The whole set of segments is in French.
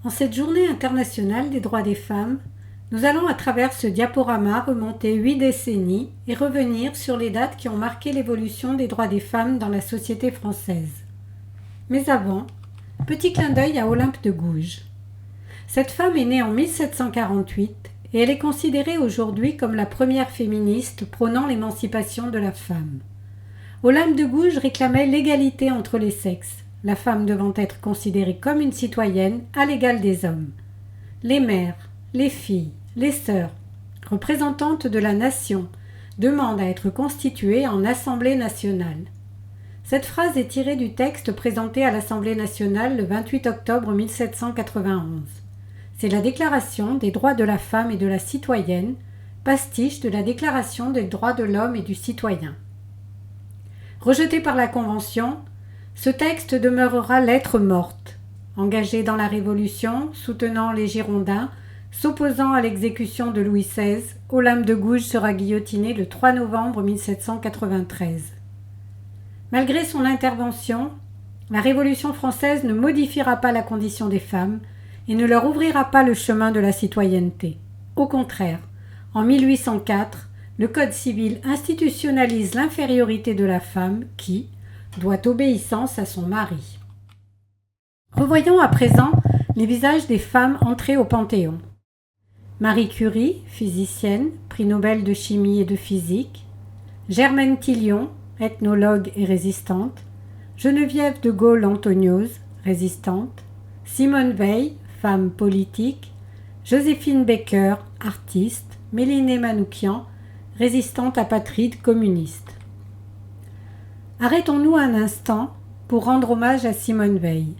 En cette journée internationale des droits des femmes, nous allons à travers ce diaporama remonter 8 décennies et revenir sur les dates qui ont marqué l'évolution des droits des femmes dans la société française. Mais avant, petit clin d'œil à Olympe de Gouges. Cette femme est née en 1748 et elle est considérée aujourd'hui comme la première féministe prônant l'émancipation de la femme. Olympe de Gouges réclamait l'égalité entre les sexes, la femme devant être considérée comme une citoyenne à l'égal des hommes. Les mères, les filles, les sœurs, représentantes de la nation, demandent à être constituées en Assemblée nationale. Cette phrase est tirée du texte présenté à l'Assemblée nationale le 28 octobre 1791. C'est la Déclaration des droits de la femme et de la citoyenne, pastiche de la Déclaration des droits de l'homme et du citoyen. Rejeté par la Convention, ce texte demeurera lettre morte. Engagée dans la Révolution, soutenant les Girondins, s'opposant à l'exécution de Louis XVI, Olympe de Gouges sera guillotinée le 3 novembre 1793. Malgré son intervention, la Révolution française ne modifiera pas la condition des femmes et ne leur ouvrira pas le chemin de la citoyenneté. Au contraire, en 1804, le Code civil institutionnalise l'infériorité de la femme qui doit obéissance à son mari. Revoyons à présent les visages des femmes entrées au Panthéon. Marie Curie, physicienne, prix Nobel de chimie et de physique. Germaine Tillion, ethnologue et résistante. Geneviève de Gaulle-Anthonioz, résistante. Simone Veil, femme politique. Joséphine Baker, artiste. Mélinée Manoukian, résistante apatride communiste. Arrêtons-nous un instant pour rendre hommage à Simone Veil.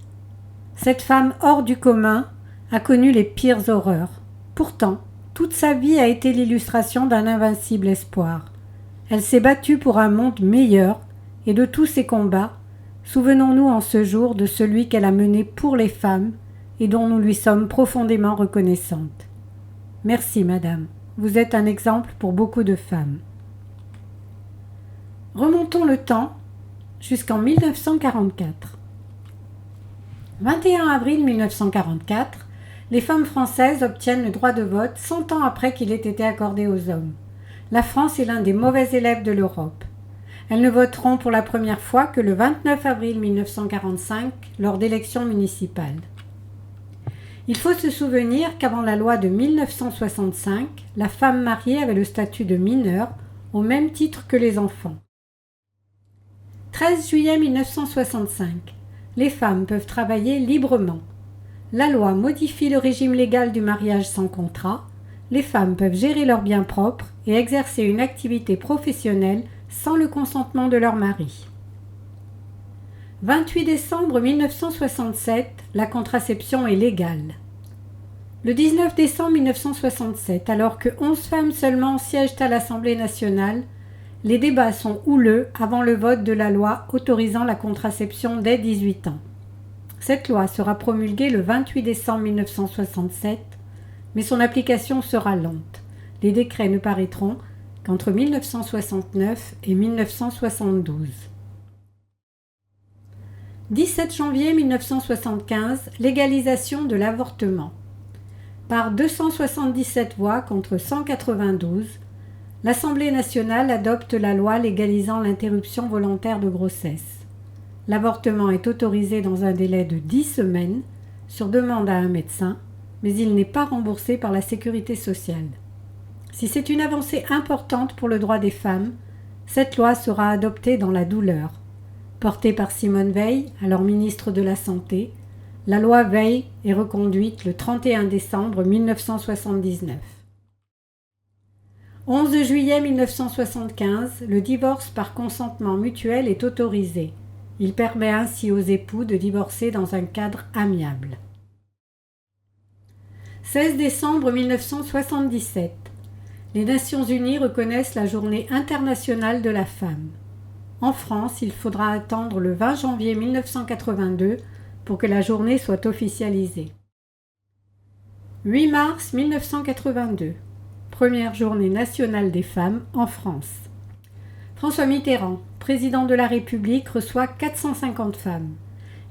Cette femme hors du commun a connu les pires horreurs. Pourtant, toute sa vie a été l'illustration d'un invincible espoir. Elle s'est battue pour un monde meilleur et de tous ses combats, souvenons-nous en ce jour de celui qu'elle a mené pour les femmes et dont nous lui sommes profondément reconnaissantes. Merci, madame. Vous êtes un exemple pour beaucoup de femmes. Remontons le temps jusqu'en 1944. 21 avril 1944, les femmes françaises obtiennent le droit de vote 100 ans après qu'il ait été accordé aux hommes. La France est l'un des mauvais élèves de l'Europe. Elles ne voteront pour la première fois que le 29 avril 1945 lors d'élections municipales. Il faut se souvenir qu'avant la loi de 1965, la femme mariée avait le statut de mineure au même titre que les enfants. 13 juillet 1965. Les femmes peuvent travailler librement. La loi modifie le régime légal du mariage sans contrat. Les femmes peuvent gérer leurs biens propres et exercer une activité professionnelle sans le consentement de leur mari. 28 décembre 1967, la contraception est légale. Le 19 décembre 1967, alors que 11 femmes seulement siègent à l'Assemblée nationale, les débats sont houleux avant le vote de la loi autorisant la contraception dès 18 ans. Cette loi sera promulguée le 28 décembre 1967, mais son application sera lente. Les décrets ne paraîtront qu'entre 1969 et 1972. 17 janvier 1975, légalisation de l'avortement. Par 277 voix contre 192, l'Assemblée nationale adopte la loi légalisant l'interruption volontaire de grossesse. L'avortement est autorisé dans un délai de 10 semaines, sur demande à un médecin, mais il n'est pas remboursé par la sécurité sociale. Si c'est une avancée importante pour le droit des femmes, cette loi sera adoptée dans la douleur. Portée par Simone Veil, alors ministre de la Santé, la loi Veil est reconduite le 31 décembre 1979. 11 juillet 1975, le divorce par consentement mutuel est autorisé. Il permet ainsi aux époux de divorcer dans un cadre amiable. 16 décembre 1977. Les Nations Unies reconnaissent la Journée internationale de la femme. En France, il faudra attendre le 20 janvier 1982 pour que la journée soit officialisée. 8 mars 1982. Première journée nationale des femmes en France. François Mitterrand, président de la République, reçoit 450 femmes.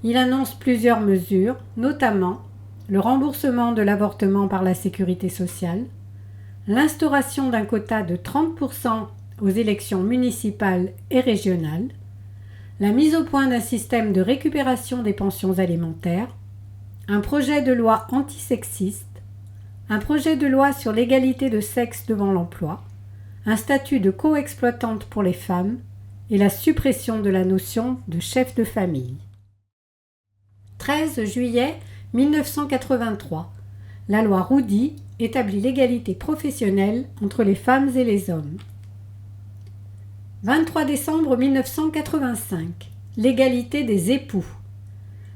Il annonce plusieurs mesures, notamment le remboursement de l'avortement par la sécurité sociale, l'instauration d'un quota de 30% aux élections municipales et régionales, la mise au point d'un système de récupération des pensions alimentaires, un projet de loi antisexiste, un projet de loi sur l'égalité de sexe devant l'emploi, un statut de coexploitante pour les femmes et la suppression de la notion de chef de famille. 13 juillet 1983. La loi Roudy établit l'égalité professionnelle entre les femmes et les hommes. 23 décembre 1985. L'égalité des époux.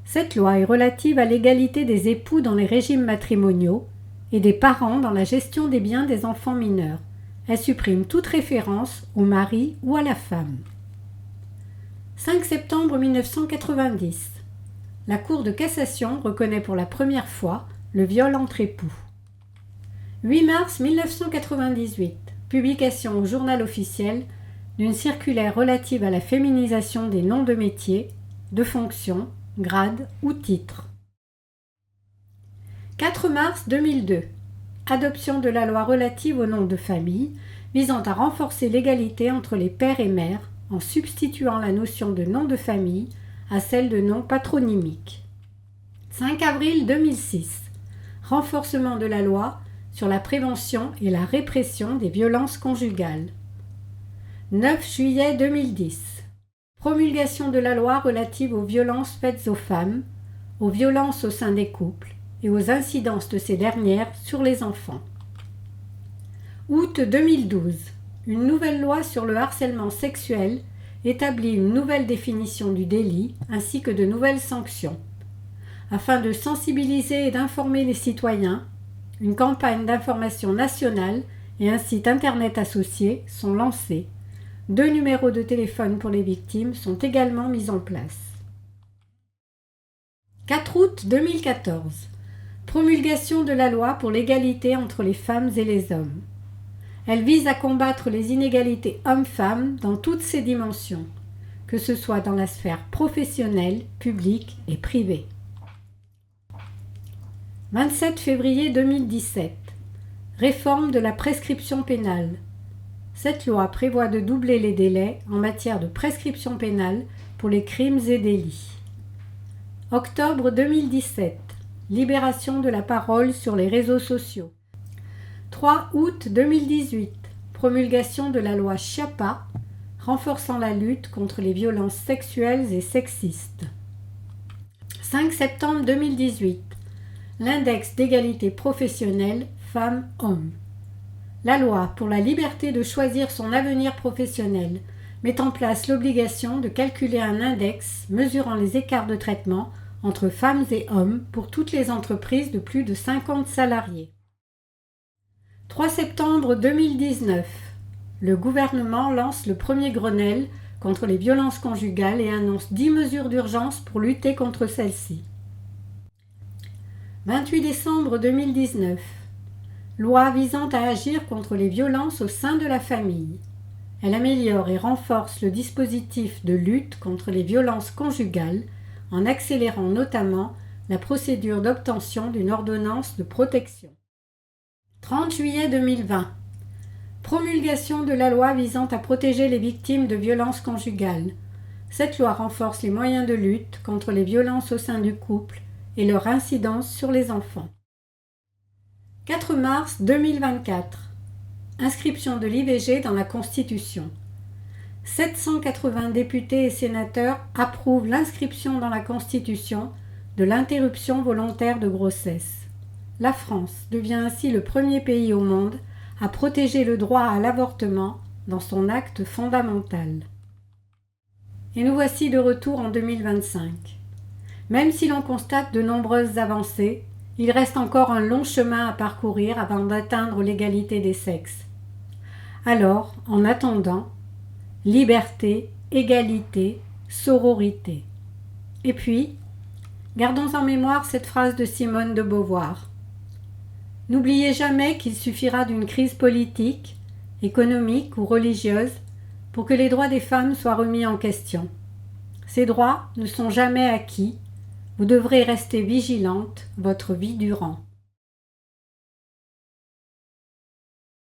Cette loi est relative à l'égalité des époux dans les régimes matrimoniaux et des parents dans la gestion des biens des enfants mineurs. Elle supprime toute référence au mari ou à la femme. 5 septembre 1990. La Cour de cassation reconnaît pour la première fois le viol entre époux. 8 mars 1998. Publication au Journal officiel d'une circulaire relative à la féminisation des noms de métiers, de fonctions, grades ou titres. 4 mars 2002. Adoption de la loi relative au nom de famille visant à renforcer l'égalité entre les pères et mères en substituant la notion de nom de famille à celle de nom patronymique. 5 avril 2006. Renforcement de la loi sur la prévention et la répression des violences conjugales. 9 juillet 2010. Promulgation de la loi relative aux violences faites aux femmes, aux violences au sein des couples et aux incidences de ces dernières sur les enfants. Août 2012. Une nouvelle loi sur le harcèlement sexuel établit une nouvelle définition du délit ainsi que de nouvelles sanctions. Afin de sensibiliser et d'informer les citoyens, une campagne d'information nationale et un site internet associé sont lancés. 2 numéros de téléphone pour les victimes sont également mis en place. 4 août 2014. Promulgation de la loi pour l'égalité entre les femmes et les hommes. Elle vise à combattre les inégalités hommes-femmes dans toutes ses dimensions, que ce soit dans la sphère professionnelle, publique et privée. 27 février 2017. Réforme de la prescription pénale. Cette loi prévoit de doubler les délais en matière de prescription pénale pour les crimes et délits. Octobre 2017. Libération de la parole sur les réseaux sociaux. 3 août 2018. Promulgation de la loi Schiappa, renforçant la lutte contre les violences sexuelles et sexistes. 5 septembre 2018. L'index d'égalité professionnelle femmes-hommes. La loi pour la liberté de choisir son avenir professionnel met en place l'obligation de calculer un index mesurant les écarts de traitement entre femmes et hommes pour toutes les entreprises de plus de 50 salariés. 3 septembre 2019. Le gouvernement lance le premier Grenelle contre les violences conjugales et annonce 10 mesures d'urgence pour lutter contre celles-ci. 28 décembre 2019. Loi visant à agir contre les violences au sein de la famille. Elle améliore et renforce le dispositif de lutte contre les violences conjugales en accélérant notamment la procédure d'obtention d'une ordonnance de protection. 30 juillet 2020. Promulgation de la loi visant à protéger les victimes de violences conjugales. Cette loi renforce les moyens de lutte contre les violences au sein du couple et leur incidence sur les enfants. 4 mars 2024. Inscription de l'IVG dans la Constitution. 780 députés et sénateurs approuvent l'inscription dans la Constitution de l'interruption volontaire de grossesse. La France devient ainsi le premier pays au monde à protéger le droit à l'avortement dans son acte fondamental. Et nous voici de retour en 2025. Même si l'on constate de nombreuses avancées, il reste encore un long chemin à parcourir avant d'atteindre l'égalité des sexes. Alors, en attendant, liberté, égalité, sororité. Et puis, gardons en mémoire cette phrase de Simone de Beauvoir. N'oubliez jamais qu'il suffira d'une crise politique, économique ou religieuse pour que les droits des femmes soient remis en question. Ces droits ne sont jamais acquis, Vous devrez rester vigilante votre vie durant.